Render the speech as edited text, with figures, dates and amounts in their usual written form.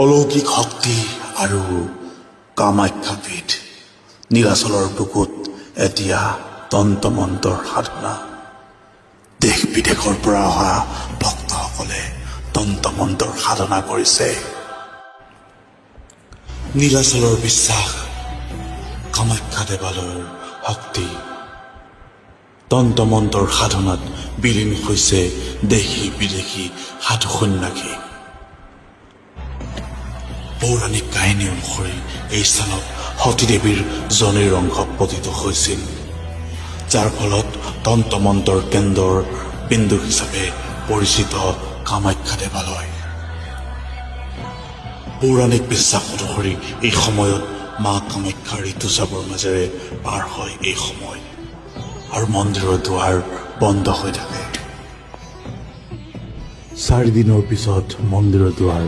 অলৌকিক শক্তি আৰু কামাখ্যাপীঠ নীলাচলৰ বুকুত এতিয়া তন্ত্ৰমন্ত্ৰৰ সাধনা। দেশ বিদেশৰ পৰা অহা ভক্তসকলে তন্ত্ৰমন্ত্ৰৰ সাধনা কৰিছে। নীলাচলৰ বিশ্বাস, কামাখ্যা দেৱালয়ৰ শক্তি, তন্ত্ৰমন্ত্ৰৰ সাধনাত বিলীন হৈছে দেশী বিদেশী সাধু সন্যাসী। পৌৰাণিক কাহিনী অনুসৰি এই স্থানত সতীদেৱীৰ জনীৰ অংশ পতিত হৈছিল, যাৰ ফলত তন্ত্ৰমন্ত্ৰৰ কেন্দ্ৰৰ বিন্দু হিচাপে পৰিচিত কামাখ্যা দেৱালয়। পৌৰাণিক বিশ্বাস অনুসৰি এই সময়ত মা কামাখ্যাৰ ঋতুস্ৰাৱৰ মাজেৰে পাৰ হয় এই সময়, আৰু মন্দিৰৰ দুৱাৰ বন্ধ হৈ থাকে। 4 দিনৰ পিছত মন্দিৰৰ দুৱাৰ